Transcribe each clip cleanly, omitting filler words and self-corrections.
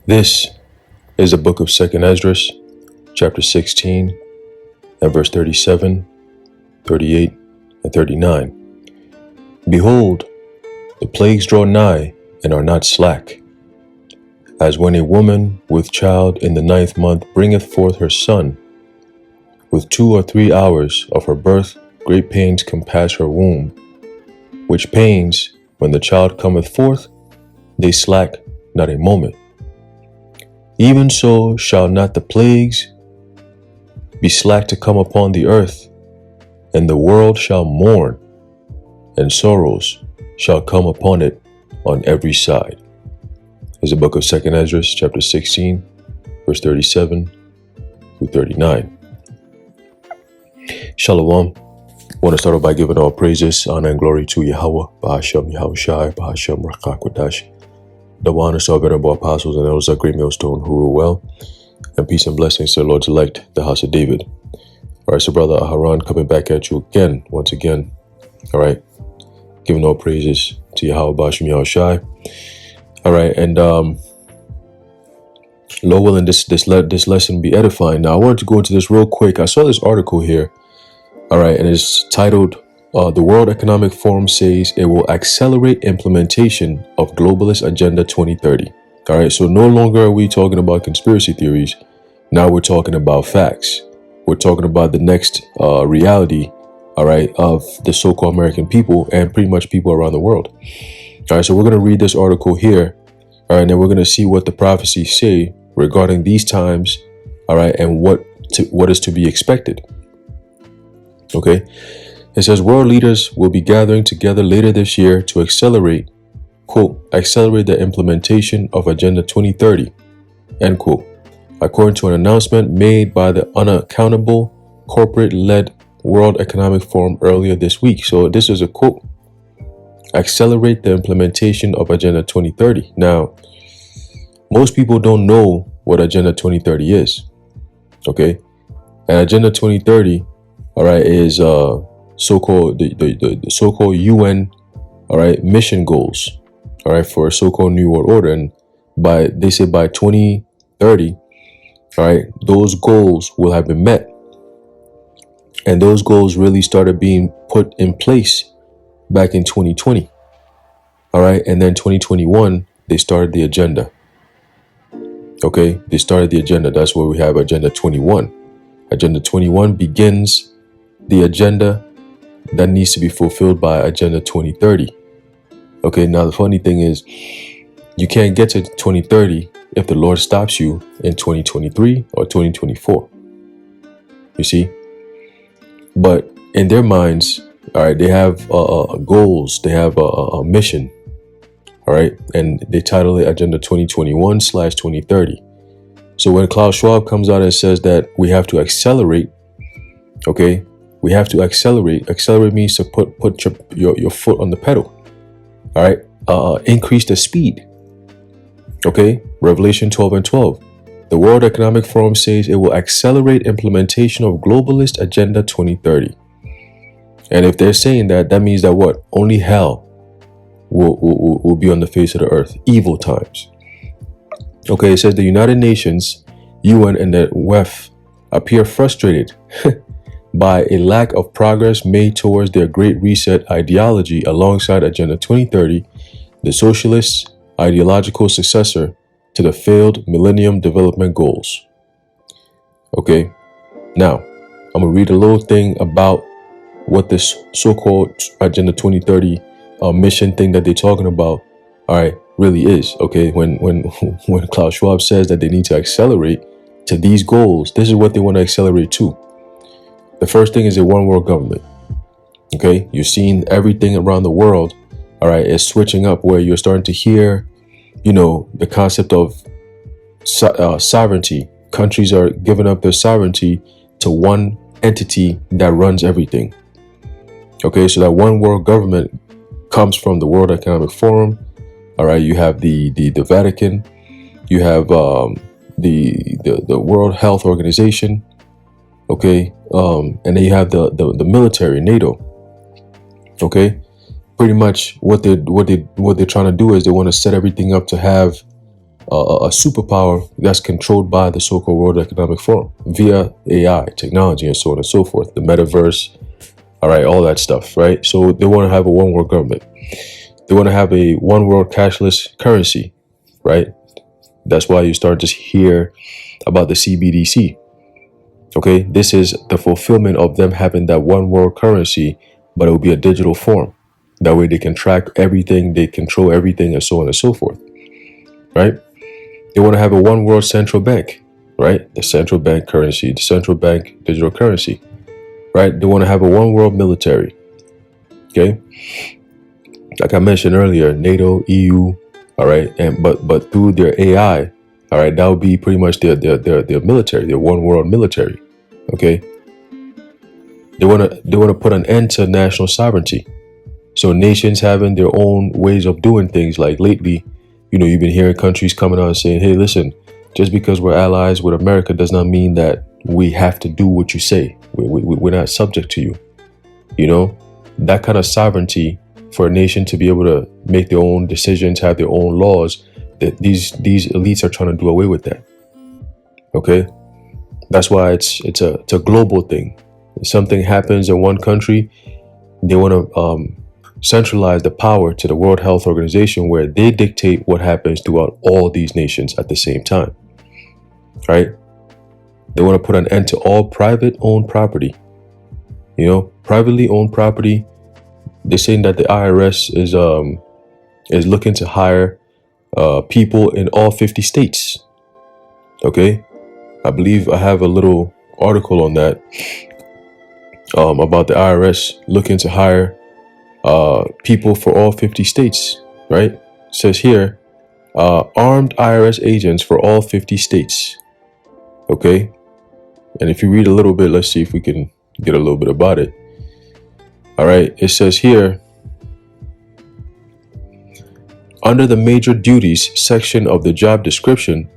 This is the book of 2nd Esdras, chapter 16, and verse 37, 38, and 39. Behold, the plagues draw nigh and are not slack, as when a woman with child in the 9th month bringeth forth her son. With 2 or 3 hours of her birth great pains compass her womb, which pains, when the child cometh forth, they slack not a moment. Even so shall not the plagues be slack to come upon the earth, and the world shall mourn, and sorrows shall come upon it on every side. Is the book of 2nd Esdras, chapter 16, verse 37 through 39. Shalom. I want to start off by giving all praises, honor, and glory to Yahweh, Bahashem Yahushai, Bahashem Rakakwadash. The honor to our venerable apostles and elders of Great Millstone who rule well, and peace and blessings to the Lord's elect, the house of David. All right, so Brother Aharon coming back at you again, once again. All right, giving all praises to Yahweh, Bahashem Yahushai. All right, and Lord willing, this lesson be edifying. Now, I wanted to go into this real quick. I saw this article here. All right, and it's titled, The World Economic Forum says it will accelerate implementation of Globalist Agenda 2030. All right, so no longer are we talking about conspiracy theories. Now we're talking about facts. We're talking about the next reality, all right, of the so-called American people and pretty much people around the world. All right, so we're going to read this article here, all right, and then we're going to see what the prophecies say regarding these times, all right, and what is to be expected. Okay, it says world leaders will be gathering together later this year to accelerate, quote, accelerate the implementation of Agenda 2030, end quote, according to an announcement made by the unaccountable corporate-led World Economic Forum earlier this week. So this is a quote, accelerate the implementation of Agenda 2030. Now, most people don't know what Agenda 2030 is, okay, and Agenda 2030, all right, is so-called the so-called UN, all right, mission goals, all right, for a so-called New World Order. And they say by 2030, all right, those goals will have been met. And those goals really started being put in place back in 2020. All right, and then 2021, they started the agenda. Okay, they started the agenda. That's where we have Agenda 21. Agenda 21 begins the agenda that needs to be fulfilled by Agenda 2030. Okay, now the funny thing is, you can't get to 2030 if the Lord stops you in 2023 or 2024. You see? But in their minds, all right, they have goals, they have a mission, all right, and they title it Agenda 2021/2030. So when Klaus Schwab comes out and says that we have to accelerate, okay, we have to accelerate. Accelerate means to put your foot on the pedal. All right. Increase the speed. Okay. Revelation 12:12. The World Economic Forum says it will accelerate implementation of Globalist Agenda 2030. And if they're saying that, that means that what? Only hell will be on the face of the earth. Evil times. Okay. It says the United Nations, UN, and the WEF appear frustrated by a lack of progress made towards their Great Reset ideology alongside Agenda 2030, the socialists' ideological successor to the failed Millennium Development Goals. Okay, now I'm going to read a little thing about what this so-called Agenda 2030 mission thing that they're talking about, all right, really is. Okay, when Klaus Schwab says that they need to accelerate to these goals, this is what they want to accelerate to. The first thing is a one world government. Okay, you're seeing everything around the world, all right, is switching up where you're starting to hear, you know, the concept of sovereignty. Countries are giving up their sovereignty to one entity that runs everything. Okay, so that one world government comes from the World Economic Forum. All right, you have the Vatican, you have the World Health Organization. Okay, and then you have the military, NATO. Okay, pretty much what they're trying to do is they want to set everything up to have a superpower that's controlled by the so-called World Economic Forum via AI, technology, and so on and so forth, the metaverse, all right, all that stuff, right? So they want to have a one world government. They want to have a one world cashless currency, right? That's why you start to hear about the CBDC. Okay, this is the fulfillment of them having that one world currency, but it will be a digital form. That way they can track everything, they control everything, and so on and so forth, right? They want to have a one world central bank, right? The central bank currency, the central bank digital currency, right? They want to have a one world military, okay? Like I mentioned earlier, NATO, EU, all right, and but through their AI, all right, that would be pretty much their military, their one world military, okay? They want to put an end to national sovereignty. So nations having their own ways of doing things. Like lately, you've been hearing countries coming out and saying, hey, listen, just because we're allies with America does not mean that we have to do what you say. We're not subject to you. That kind of sovereignty for a nation to be able to make their own decisions, have their own laws, that these elites are trying to do away with that. Okay? That's why it's a global thing. If something happens in one country, they want to centralize the power to the World Health Organization, where they dictate what happens throughout all these nations at the same time, right? They want to put an end to all private owned property. Privately owned property. They're saying that the IRS is looking to hire people in all 50 states. Okay, I believe I have a little article on that about the IRS looking to hire people for all 50 states, right? It says here, armed IRS agents for all 50 states. Okay. And if you read a little bit, let's see if we can get a little bit about it. All right. It says here, under the major duties section of the job description,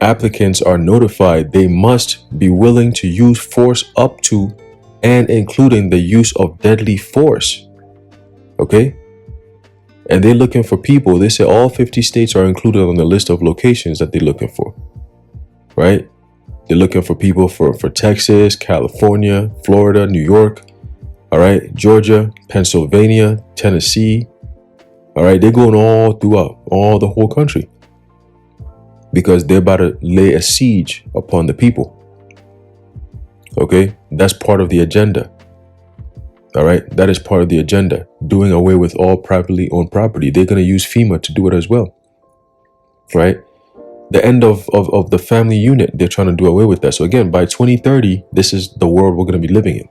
applicants are notified they must be willing to use force up to and including the use of deadly force. Okay? And they're looking for people. They say all 50 states are included on the list of locations that they're looking for. Right? They're looking for people for Texas, California, Florida, New York, all right, Georgia, Pennsylvania, Tennessee. All right, they're going all throughout, all the whole country, because they're about to lay a siege upon the people. Okay, that's part of the agenda. All right, that is part of the agenda, doing away with all privately owned property. They're going to use FEMA to do it as well. Right? The end of the family unit, they're trying to do away with that. So again, by 2030, this is the world we're going to be living in.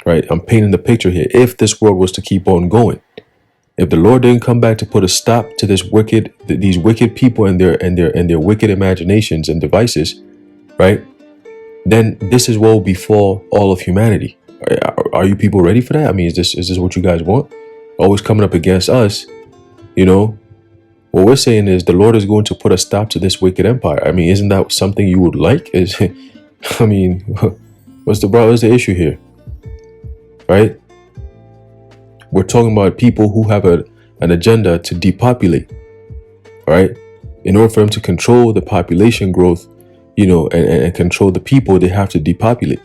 Right? I'm painting the picture here. If this world was to keep on going, if the Lord didn't come back to put a stop to these wicked people and their wicked imaginations and devices, right? Then this is what will befall all of humanity. Are you people ready for that? I mean, is this what you guys want? Always coming up against us, What we're saying is the Lord is going to put a stop to this wicked empire. I mean, isn't that something you would like? I mean, what's the issue here? Right? We're talking about people who have an agenda to depopulate, right? In order for them to control the population growth, and control the people, they have to depopulate,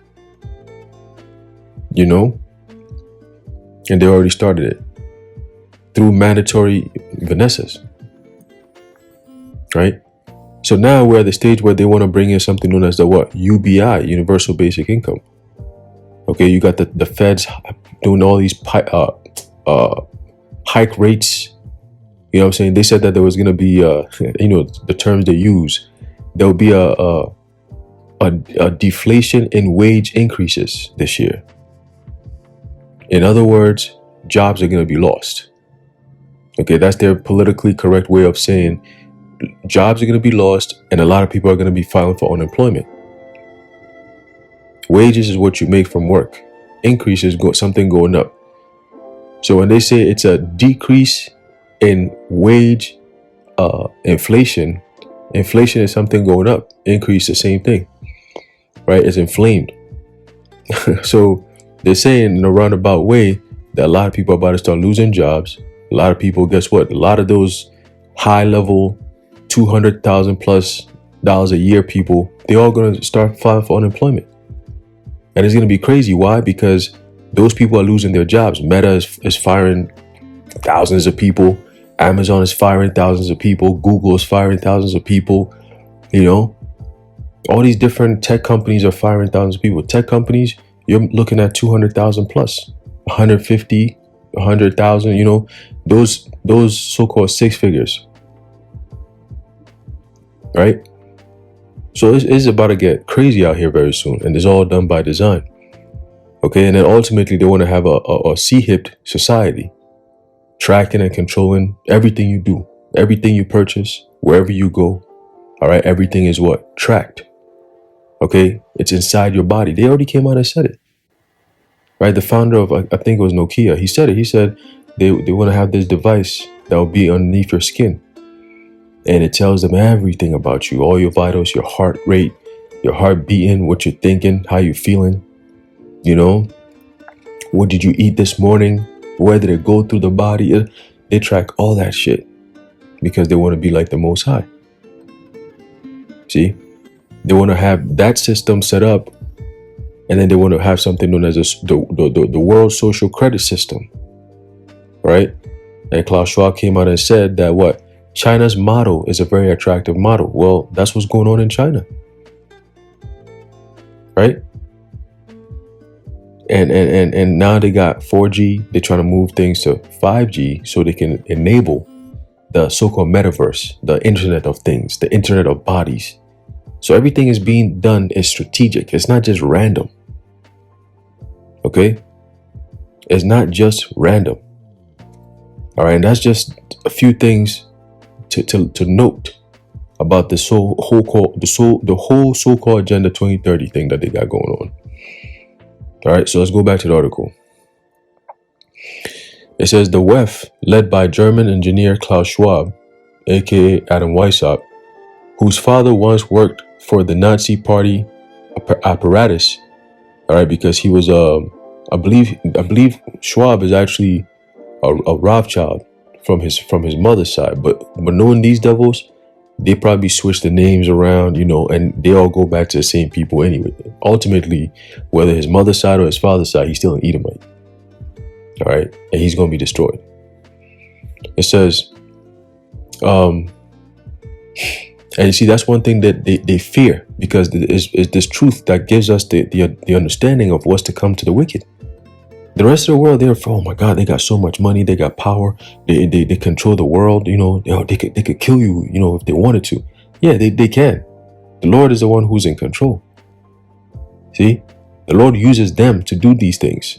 and they already started it through mandatory Vanessas, right? So now we're at the stage where they want to bring in something known as the what? UBI, Universal Basic Income. Okay, you got the feds doing all these hike rates. You know what I'm saying? They said that there was going to be, the terms they use. There will be a deflation in wage increases this year. In other words, jobs are going to be lost. Okay, that's their politically correct way of saying jobs are going to be lost, and a lot of people are going to be filing for unemployment. Wages is what you make from work. Increase is something going up. So when they say it's a decrease in wage inflation is something going up. Increase, the same thing, right? It's inflamed. So they're saying in a roundabout way that a lot of people are about to start losing jobs. A lot of people, guess what? A lot of those high level $200,000+ a year people, they're all going to start filing for unemployment. And it's going to be crazy. Why? Because those people are losing their jobs. Meta is firing thousands of people. Amazon is firing thousands of people. Google is firing thousands of people. You know, all these different tech companies are firing thousands of people. Tech companies, you're looking at 200,000 plus, 150, 100,000, you know, those so-called six figures, right? So it's about to get crazy out here very soon, and it's all done by design. Okay, and then ultimately they want to have a C-hipped society, tracking and controlling everything you do, everything you purchase, wherever you go. All right, everything is what? Tracked. Okay, it's inside your body. They already came out and said it. Right, the founder of, I think it was Nokia, he said it. He said they want to have this device that will be underneath your skin. And it tells them everything about you, all your vitals, your heart rate, your heart beating, what you're thinking, how you're feeling. You know, what did you eat this morning? Where did it go through the body? They track all that shit because they want to be like the Most High. See, they want to have that system set up, and then they want to have something known as the World Social Credit System, right? And Klaus Schwab came out and said that what? China's model is a very attractive model. Well, that's what's going on in China, right? And now they got 4G. They're trying to move things to 5G so they can enable the so-called metaverse, the Internet of Things, the Internet of Bodies. So everything is being done is strategic. It's not just random. Okay? It's not just random. All right, and that's just a few things to note about this whole so-called Agenda 2030 thing that they got going on. All right, so let's go back to the article. It says the WEF, led by German engineer Klaus Schwab, aka Adam Weishaupt, whose father once worked for the Nazi Party apparatus. All right, because he was I believe Schwab is actually a Rothschild from his mother's side, but knowing these devils, they probably switch the names around, you know, and they all go back to the same people anyway. Ultimately, whether his mother's side or his father's side, he's still an Edomite. All right, and he's going to be destroyed. It says, and you see, that's one thing that they fear, because it's this truth that gives us the understanding of what's to come to the wicked. The rest of the world, they're, oh my God, they got so much money, they got power, they control the world, you know, they could kill you, you know, if they wanted to. Yeah, they can. The Lord is the one who's in control. See, the Lord uses them to do these things.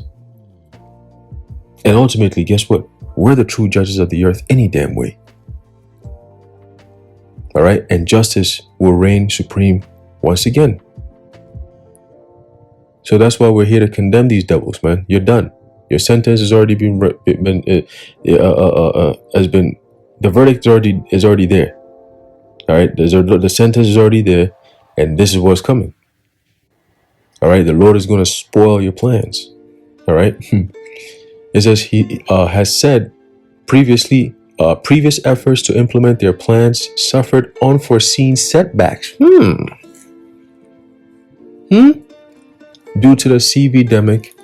And ultimately, guess what? We're the true judges of the earth any damn way. All right, and justice will reign supreme once again. So that's why we're here to condemn these devils, man. You're done. Your sentence has already the verdict is already there. All right, the sentence is already there, and this is what's coming. All right, the Lord is going to spoil your plans. All right, it says he has said previously. Previous efforts to implement their plans suffered unforeseen setbacks. Due to the CV-demic,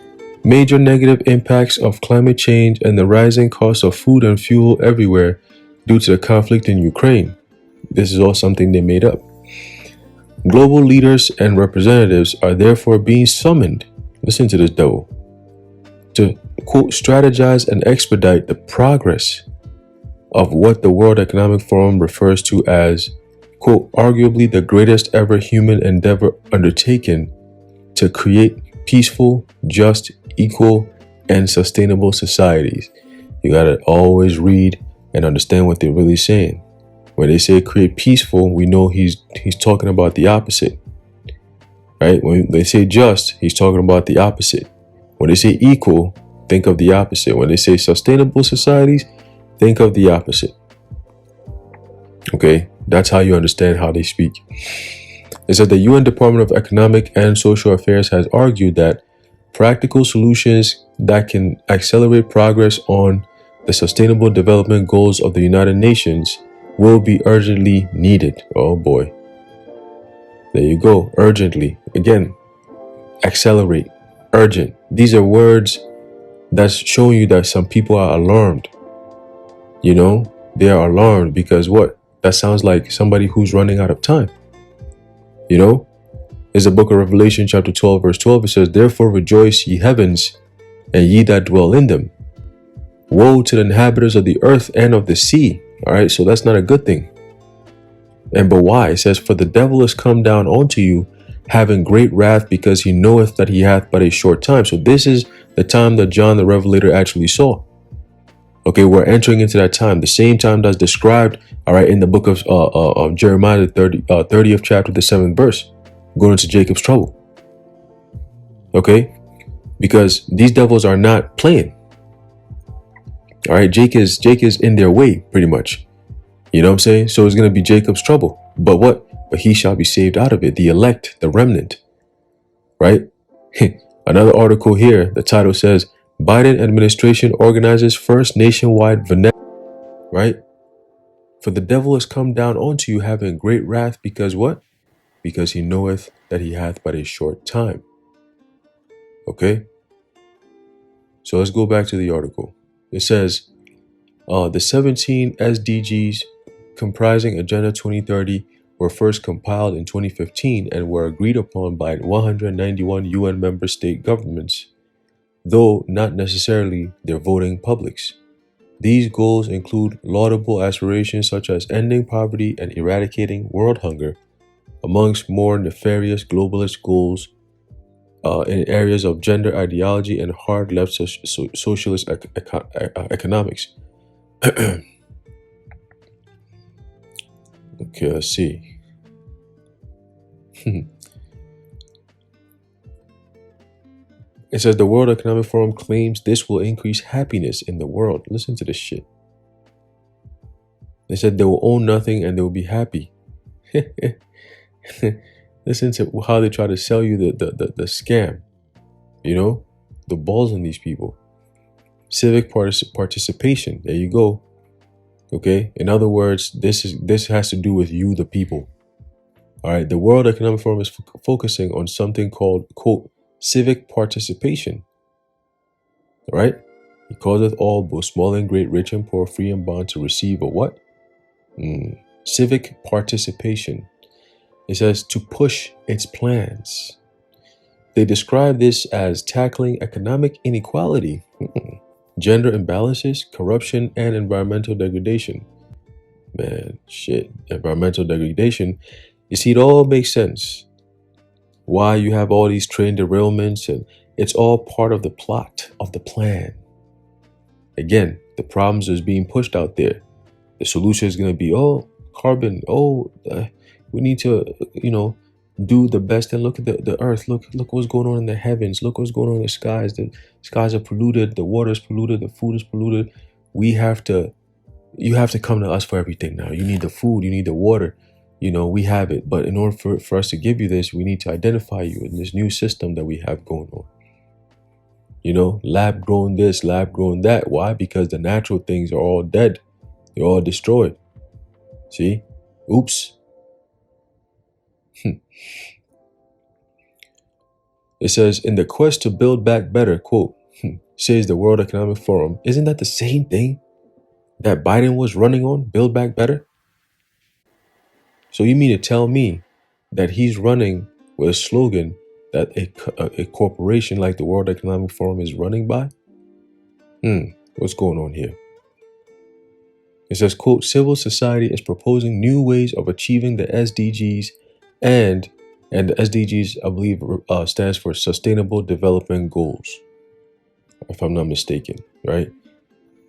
major negative impacts of climate change, and the rising cost of food and fuel everywhere due to the conflict in Ukraine. This is all something they made up. Global leaders and representatives are therefore being summoned, listen to this devil, to, quote, strategize and expedite the progress of what the World Economic Forum refers to as, quote, arguably the greatest ever human endeavor undertaken to create peaceful, just, equal, and sustainable societies. You gotta always read and understand what they're really saying. When they say create peaceful, we know he's talking about the opposite. Right? When they say just, he's talking about the opposite. When they say equal, think of the opposite. When they say sustainable societies, think of the opposite. Okay? That's how you understand how they speak. It said the UN Department of Economic and Social Affairs has argued that practical solutions that can accelerate progress on the Sustainable Development Goals of the United Nations will be urgently needed. Oh boy. There you go. Urgently. Again, accelerate. Urgent. These are words that's showing you that some people are alarmed. You know, they are alarmed because what? That sounds like somebody who's running out of time. You know, there's a book of Revelation, chapter 12, verse 12. It says, "Therefore rejoice, ye heavens, and ye that dwell in them. Woe to the inhabitants of the earth and of the sea." All right, so that's not a good thing. And but why? It says, "For the devil is come down unto you, having great wrath, because he knoweth that he hath but a short time." So this is the time that John the Revelator actually saw. Okay, we're entering into that time, the same time that's described, all right, in the book of Jeremiah, the 30th chapter, the 7th verse, going into Jacob's trouble. Okay, because these devils are not playing. All right, Jake is in their way, pretty much. You know what I'm saying? So it's going to be Jacob's trouble. But what? But he shall be saved out of it. The elect, the remnant. Right? Another article here, the title says, Biden administration organizes first nationwide venetia. Right? "For the devil is come down unto you, having great wrath, because what? Because he knoweth that he hath but a short time." Okay? So let's go back to the article. It says, the 17 SDGs comprising Agenda 2030 were first compiled in 2015 and were agreed upon by 191 UN member state governments, though not necessarily their voting publics. These goals include laudable aspirations such as ending poverty and eradicating world hunger, amongst more nefarious globalist goals in areas of gender ideology and hard left socialist economics. Okay, let's see. It says the World Economic Forum claims this will increase happiness in the world. Listen to this shit. They said they will own nothing and they will be happy. Listen to how they try to sell you the scam. You know, the balls on these people. Civic participation. There you go. Okay. In other words, this has to do with you, the people. All right. The World Economic Forum is focusing on something called, quote, civic participation. All right. He causeth all, both small and great, rich and poor, free and bond, to receive a what? Civic participation. It says to push its plans. They describe this as tackling economic inequality, gender imbalances, corruption, and environmental degradation. Man, shit. Environmental degradation. You see, it all makes sense. Why you have all these train derailments, and it's all part of the plot, of the plan. Again, the problems is being pushed out there. The solution is going to be, carbon. We need to, do the best, and look at the earth. Look what's going on in the heavens. Look what's going on in the skies. The skies are polluted. The water is polluted. The food is polluted. You have to come to us for everything now. You need the food. You need the water. We have it. But in order for us to give you this, we need to identify you in this new system that we have going on. Lab grown this, lab grown that. Why? Because the natural things are all dead. They're all destroyed. See? Oops. It says, in the quest to build back better, quote, says the World Economic Forum. Isn't that the same thing that Biden was running on? Build back better? So you mean to tell me that he's running with a slogan that a corporation like the World Economic Forum is running by? What's going on here? It says, quote, civil society is proposing new ways of achieving the SDGs, and the SDGs, I believe, stands for Sustainable Development Goals, if I'm not mistaken, right?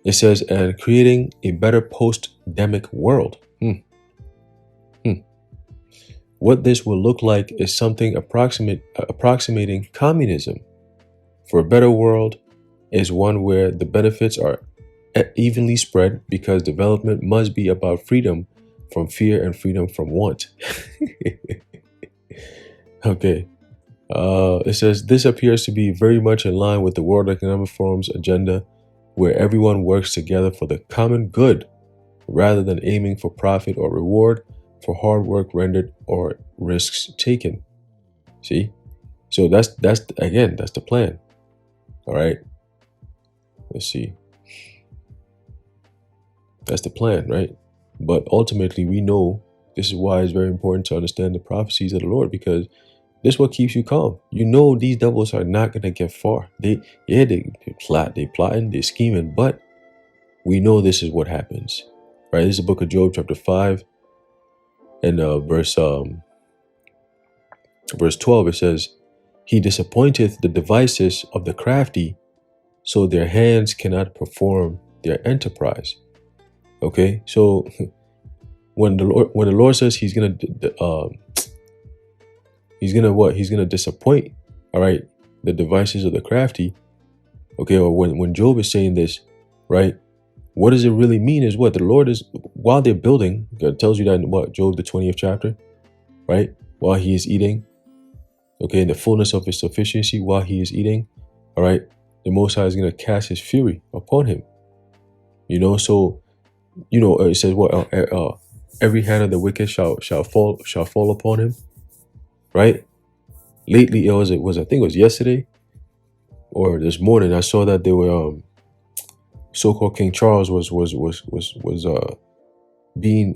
It says, and creating a better post-demic world. What this will look like is something approximating communism. For a better world is one where the benefits are evenly spread, because development must be about freedom from fear and freedom from want. Okay. It says, this appears to be very much in line with the World Economic Forum's agenda, where everyone works together for the common good, rather than aiming for profit or reward for hard work rendered or risks taken. See? So that's again, that's the plan. All right. Let's see. That's the plan, right? But ultimately, we know this is why it's very important to understand the prophecies of the Lord, because this is what keeps you calm. You know these devils are not gonna get far. They plotting, they're scheming, but we know this is what happens. Right? This is the book of Job, chapter 5, and verse 12. It says, "He disappointeth the devices of the crafty, so their hands cannot perform their enterprise." Okay, so when the Lord says He's gonna He's gonna disappoint, all right, the devices of the crafty. Okay, or when Job is saying this, right, what does it really mean? Is what the Lord is, while they're building. God tells you that in what, Job the 20th chapter, right? While He is eating, okay, in the fullness of His sufficiency, while He is eating, all right, the Most High is gonna cast His fury upon him. You know, so it says what, every hand of the wicked shall fall upon him, right? Lately, I think it was yesterday or this morning, I saw that they were so-called King Charles was being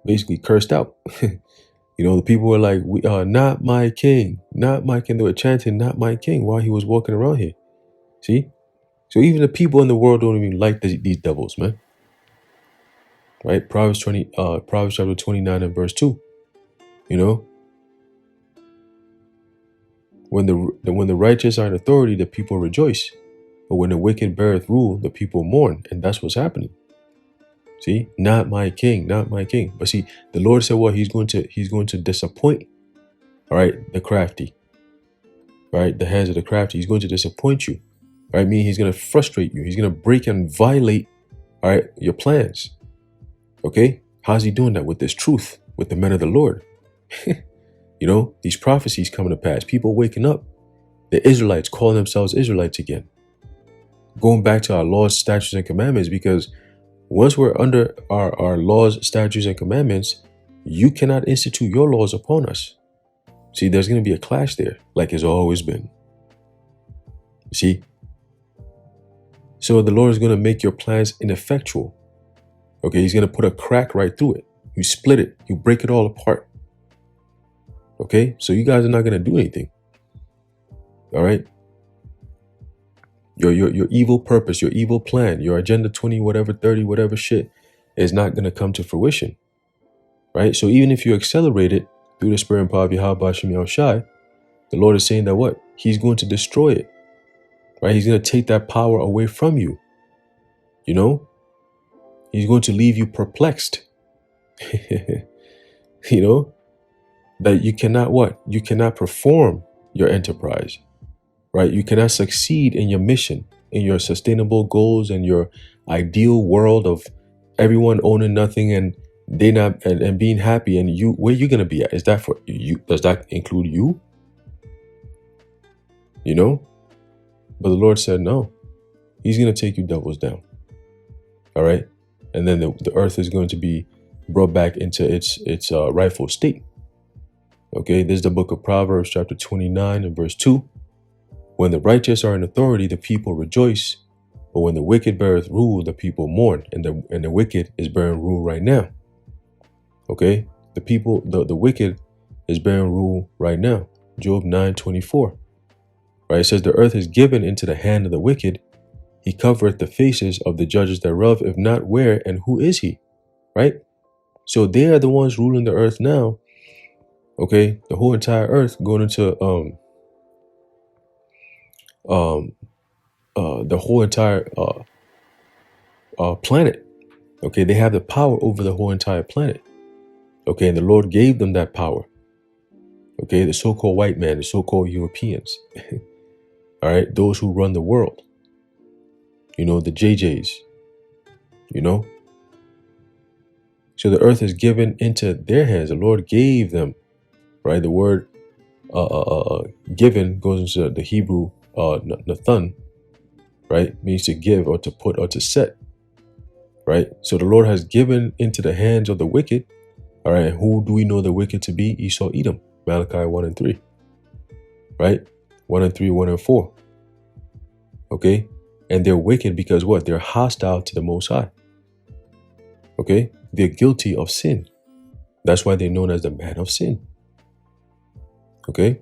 basically cursed out. The people were like, "We are not my king, not my king." They were chanting, "Not my king," while he was walking around here. See, so even the people in the world don't even like these devils, man. Right? Proverbs chapter 29 and verse 2. When the righteous are in authority, the people rejoice. But when the wicked beareth rule, the people mourn. And that's what's happening. See, not my king, not my king. But see, the Lord said what? He's going to disappoint, all right, the crafty. Right? The hands of the crafty. He's going to disappoint you. Right? Meaning He's going to frustrate you. He's going to break and violate, all right, your plans. Okay? How's He doing that? With this truth, with the men of the Lord. These prophecies coming to pass, people waking up, the Israelites calling themselves Israelites again, going back to our laws, statutes, and commandments, because once we're under our laws, statutes, and commandments, you cannot institute your laws upon us. See, there's going to be a clash there, like it's always been. See? So the Lord is going to make your plans ineffectual. Okay, He's going to put a crack right through it. You split it, you break it all apart. Okay, so you guys are not going to do anything. All right. Your evil purpose, your evil plan, your agenda 20, whatever, 30, whatever shit is not going to come to fruition. Right. So even if you accelerate it through the spirit and power of Yahweh Hashem Yahushai, the Lord is saying that what? He's going to destroy it. Right. He's going to take that power away from you. He's going to leave you perplexed. That you cannot what? You cannot perform your enterprise, right? You cannot succeed in your mission, in your sustainable goals, and your ideal world of everyone owning nothing and they not and being happy. And you, where you gonna be at? Is that for you? Does that include you? But the Lord said no. He's gonna take you devils down. All right, and then the earth is going to be brought back into its rightful state. Okay, this is the book of Proverbs, chapter 29 and verse 2. When the righteous are in authority, the people rejoice. But when the wicked beareth rule, the people mourn. And the wicked is bearing rule right now. Okay, the wicked is bearing rule right now. Job 9:24. Right, it says, "The earth is given into the hand of the wicked. He covereth the faces of the judges thereof. If not, where and who is he?" Right? So they are the ones ruling the earth now. Okay, the whole entire earth going into the whole entire planet. Okay, they have the power over the whole entire planet. Okay, and the Lord gave them that power. Okay, the so-called white man, the so-called Europeans. All right, those who run the world. The JJs. So the earth is given into their hands. The Lord gave them. Right, the word given goes into the Hebrew Nathan, right, means to give or to put or to set. right? So the Lord has given into the hands of the wicked. All right. Who do we know the wicked to be? Esau, Edom, Malachi 1 and 3, right? 1 and 3, 1 and 4. Okay. And they're wicked because what? They're hostile to the Most High. Okay. They're guilty of sin. That's why they're known as the man of sin. Okay.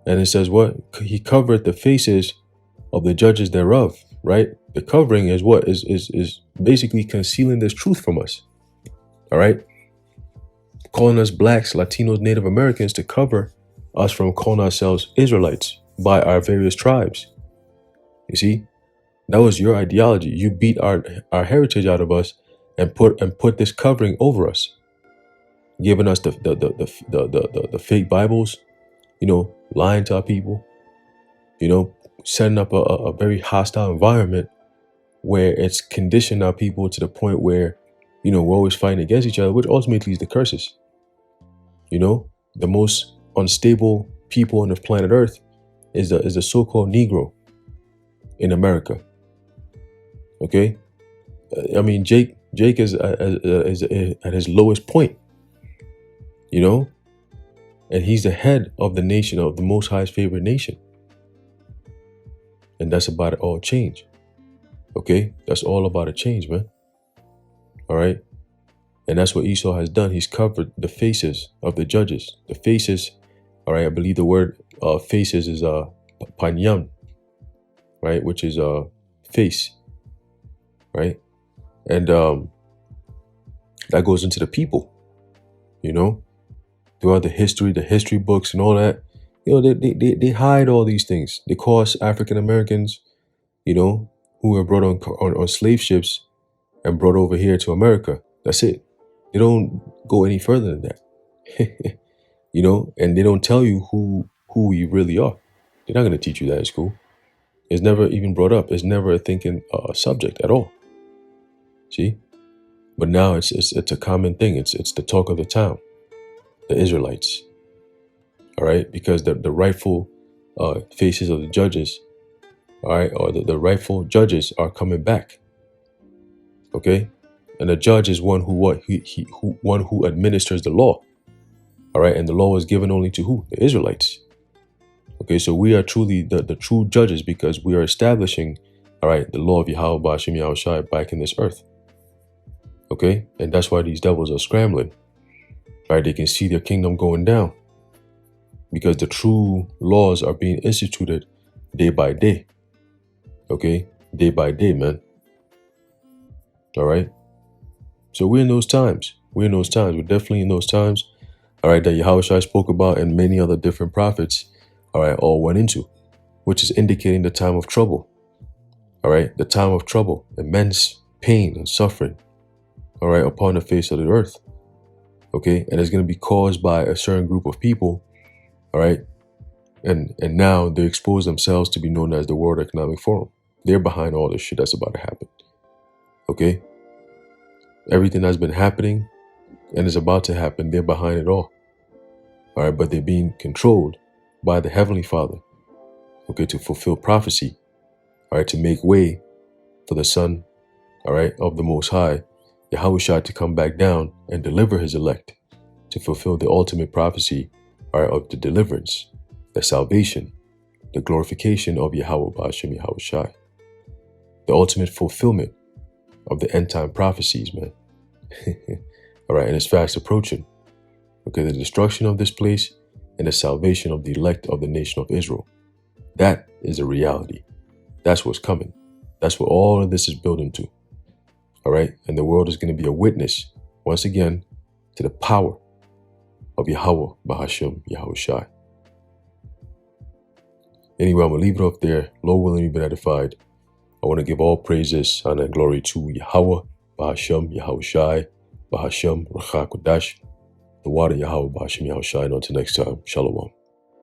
And it says what? He covered the faces of the judges thereof, right? The covering is what? Is basically concealing this truth from us. All right. Calling us blacks, Latinos, Native Americans to cover us from calling ourselves Israelites by our various tribes. You see, that was your ideology. You beat our heritage out of us and put this covering over us, giving us the fake Bibles, lying to our people, setting up a very hostile environment where it's conditioned our people to the point where, we're always fighting against each other, which ultimately leads to curses. The most unstable people on the planet Earth is the so-called Negro in America. Okay, I mean Jake is at his lowest point, and he's the head of the nation, of the Most High's favorite nation, and that's about to all change. Okay, that's all about a change, man. All right, and that's what Esau has done. He's covered the faces of the judges. The faces, all right. I believe the word faces is panyan, right, which is face, right, and that goes into the people, throughout the history books and all that. They hide all these things. They call us African Americans, who were brought on slave ships and brought over here to America. That's it. They don't go any further than that. And they don't tell you who we really are. They're not going to teach you that in school. It's never even brought up. It's never a thinking subject at all. See? But now it's a common thing. It's the talk of the town, the Israelites. All right? Because the rightful faces of the judges, all right, or the rightful judges are coming back. Okay? And the judge is one who administers the law. All right, and the law was given only to who? The Israelites. Okay, so we are truly the true judges because we are establishing, all right, the law of Yahweh Ba'ashem Yahushai back in this earth. Okay, and that's why these devils are scrambling. All right, they can see their kingdom going down because the true laws are being instituted day by day. Okay, day by day, man. All right. So we're in those times. We're definitely in those times. All right, that Yahushua spoke about and many other different prophets, all right, all went into, which is indicating the time of trouble. All right, the time of trouble, immense pain and suffering, all right, upon the face of the earth. Okay, and it's going to be caused by a certain group of people, all right, and now they expose themselves to be known as the World Economic Forum. They're behind all this shit that's about to happen. Okay. Everything that's been happening and is about to happen, they're behind it all. All right, but they're being controlled by the Heavenly Father, okay, to fulfill prophecy, all right, to make way for the Son, all right, of the Most High, Yahushua, to come back down and deliver his elect, to fulfill the ultimate prophecy, all right, of the deliverance, the salvation, the glorification of Yahweh Ba'ashem Yahushua, the ultimate fulfillment of the end time prophecies, man. All right, and it's fast approaching. Okay, the destruction of this place and the salvation of the elect of the nation of Israel. That is a reality. That's what's coming. That's what all of this is building to. All right, and the world is going to be a witness, once again, to the power of Yahweh Ba'ashem Yahushai. Anyway, I'm going to leave it off there. Lord willing, you've been edified. I want to give all praises, honor, and glory to Yahweh Ba'ashem Yahushai, Ba'ashem Ruach HaKodesh, the water Yahweh Ba'ashem Yahushai. And until next time, Shalom.